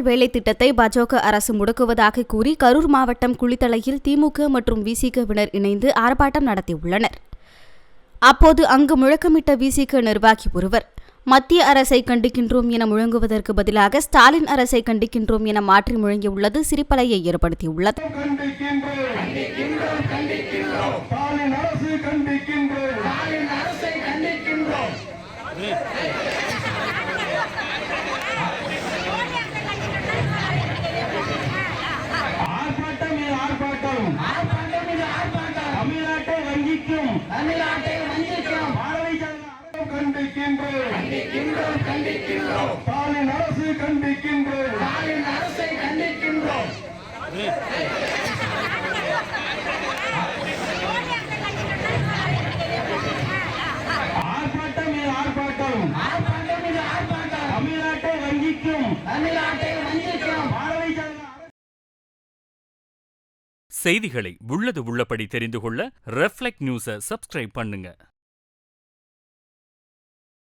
வேலை திட்டத்தை பாஜக அரசு முடக்குவதாக கூறி கரூர் மாவட்டம் குளித்தலையில் திமுக மற்றும் விசிகவினர் இணைந்து ஆர்ப்பாட்டம் நடத்தியுள்ளனர். அப்போது அங்கு முழக்கமிட்ட விசிக நிர்வாகி ஒருவர், மத்திய அரசை கண்டிக்கின்றோம் என முழங்குவதற்கு பதிலாக ஸ்டாலின் அரசை கண்டிக்கின்றோம் என மாற்றி முழங்கியுள்ளது சிரிப்பலையை ஏற்படுத்தியுள்ளது. செய்திகளை உள்ளது உள்ளபடி தெரிந்து கொள்ள ரெஃப்ளெக்ட் நியூஸை சப்ஸ்கிரைப் பண்ணுங்க.